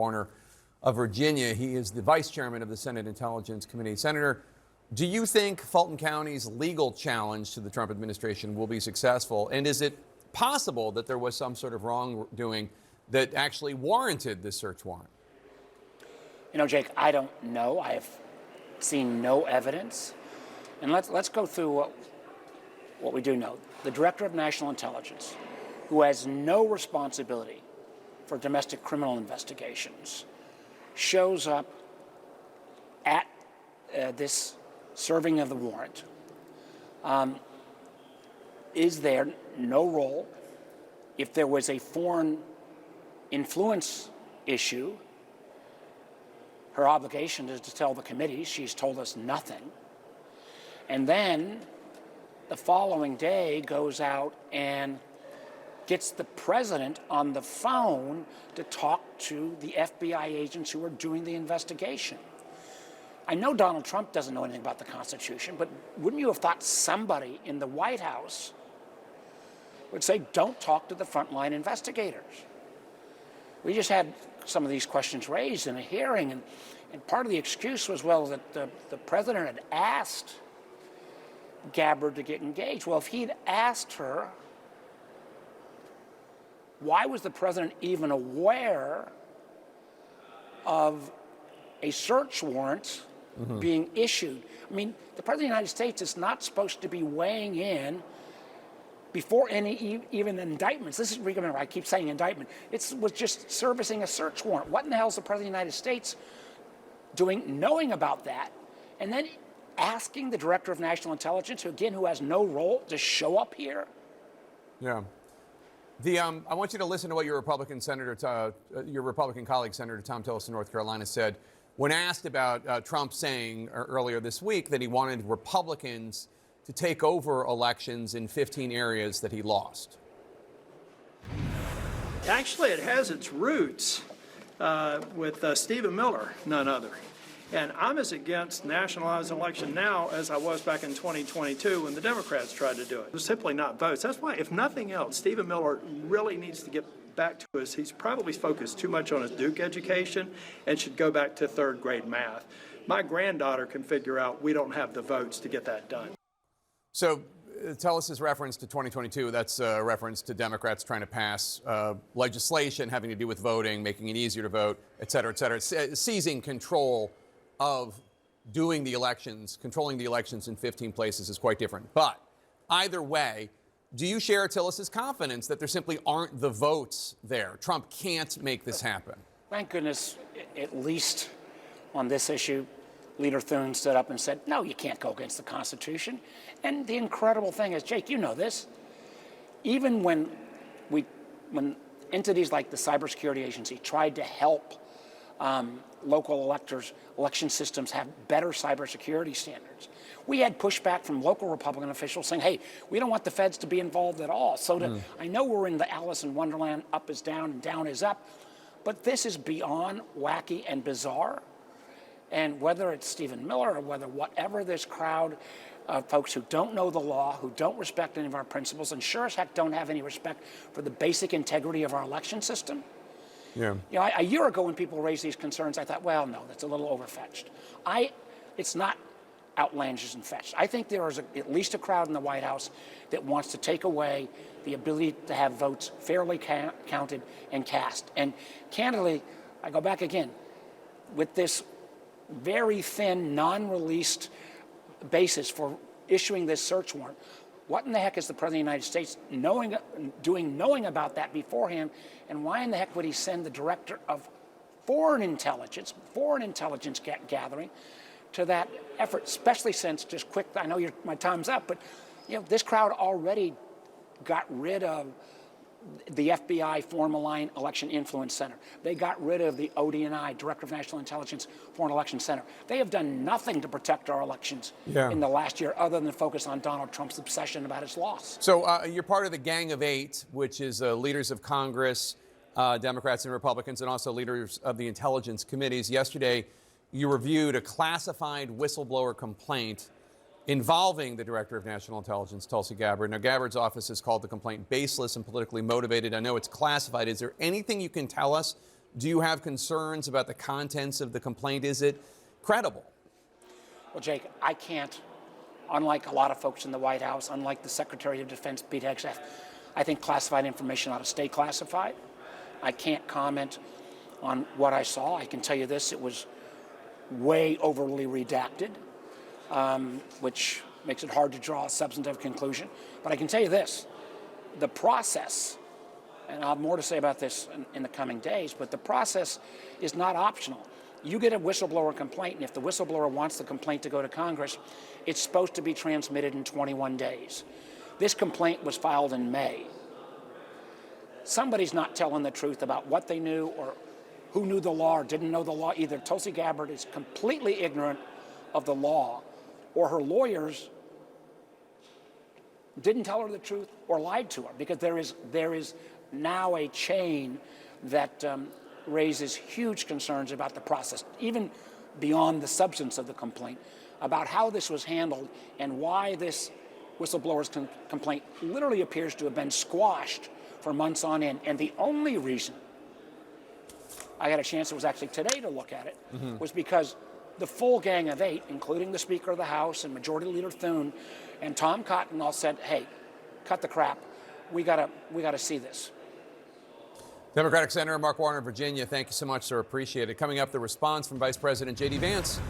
Warner of Virginia. He is the vice chairman of the Senate Intelligence Committee. Senator, do you think Fulton County's legal challenge to the Trump administration will be successful? And is it possible that there was some sort of wrongdoing that actually warranted this search warrant? You know, Jake, I don't know. I have seen no evidence. And let's go through what we do know. The Director of National Intelligence, who has no responsibility for domestic criminal investigations, shows up at this serving of the warrant. Is there no role? If there was a foreign influence issue, her obligation is to tell the committee. She's told us nothing. And then the following day goes out and gets the president on the phone to talk to the FBI agents who are doing the investigation. I know Donald Trump doesn't know anything about the Constitution, but wouldn't you have thought somebody in the White House would say, don't talk to the frontline investigators? We just had some of these questions raised in a hearing, and part of the excuse was, well, that the president had asked Gabbard to get engaged. Well, if he'd asked her, why was the president even aware of a search warrant being issued? I mean, the President of the United States is not supposed to be weighing in before any even indictments. This is, remember, I keep saying indictment. It was just servicing a search warrant. What in the hell is the President of the United States doing, knowing about that, and then asking the Director of National Intelligence, who has no role, to show up here? Yeah. I want you to listen to what your Republican colleague, Senator Tom Tillis of North Carolina, said when asked about Trump saying earlier this week that he wanted Republicans to take over elections in 15 areas that he lost. Actually, it has its roots with Stephen Miller, none other. And I'm as against nationalized election now as I was back in 2022 when the Democrats tried to do it. There's simply not votes. That's why, if nothing else, Stephen Miller really needs to get back to us. He's probably focused too much on his Duke education and should go back to third grade math. My granddaughter can figure out we don't have the votes to get that done. So tell us his reference to 2022. That's a reference to Democrats trying to pass legislation having to do with voting, making it easier to vote, et cetera, seizing control of doing the elections, controlling the elections in 15 places is quite different. But either way, do you share Tillis's confidence that there simply aren't the votes there? Trump can't make this happen. Thank goodness, at least on this issue, Leader Thune stood up and said, no, you can't go against the Constitution. And the incredible thing is, Jake, you know this, even when entities like the Cybersecurity Agency tried to help local election systems have better cybersecurity standards, we had pushback from local Republican officials saying, hey, we don't want the feds to be involved at all. So I know we're in the Alice in Wonderland, up is down and down is up, but this is beyond wacky and bizarre. And whether it's Stephen Miller or whatever this crowd of folks who don't know the law, who don't respect any of our principles, and sure as heck don't have any respect for the basic integrity of our election system. Yeah. You know, a year ago when people raised these concerns, I thought, well, no, that's a little overfetched. It's not outlandish and fetched. I think there is at least a crowd in the White House that wants to take away the ability to have votes fairly counted and cast. And candidly, I go back again, with this very thin, non-released basis for issuing this search warrant, what in the heck is the President of the United States knowing about that beforehand, and why in the heck would he send the Director of Foreign Intelligence gathering to that effort, especially since, just quick, I know my time's up, but you know, this crowd already got rid of the FBI Foreign Malign Election Influence Center. They got rid of the ODNI, Director of National Intelligence Foreign Election Center. They have done nothing to protect our elections in the last year other than focus on Donald Trump's obsession about his loss. So you're part of the Gang of Eight, which is leaders of Congress, Democrats and Republicans, and also leaders of the intelligence committees. Yesterday, you reviewed a classified whistleblower complaint involving the Director of National Intelligence, Tulsi Gabbard. Now, Gabbard's office has called the complaint baseless and politically motivated. I know it's classified. Is there anything you can tell us Do you have concerns about the contents of the complaint? Is it credible? Well, Jake, I can't, unlike a lot of folks in the White House, unlike the Secretary of Defense, Pete Hegseth, I think classified information ought to stay classified. I can't comment on what I saw. I can tell you this, it was way overly redacted, which makes it hard to draw a substantive conclusion. But I can tell you this, the process, and I'll have more to say about this in the coming days, but the process is not optional. You get a whistleblower complaint, and if the whistleblower wants the complaint to go to Congress, it's supposed to be transmitted in 21 days. This complaint was filed in May. Somebody's not telling the truth about what they knew or who knew the law or didn't know the law. Either Tulsi Gabbard is completely ignorant of the law, or her lawyers didn't tell her the truth or lied to her, because there is now a chain that raises huge concerns about the process, even beyond the substance of the complaint, about how this was handled and why this whistleblower's complaint literally appears to have been squashed for months on end. And the only reason I got a chance, it was actually today to look at it, was because the full gang of 8, including the Speaker of the House and Majority Leader Thune and Tom Cotton, all said, hey, cut the crap. We gotta see this. Democratic Senator Mark Warner, Virginia, thank you so much, sir. Appreciate it. Coming up, the response from Vice President J.D. Vance.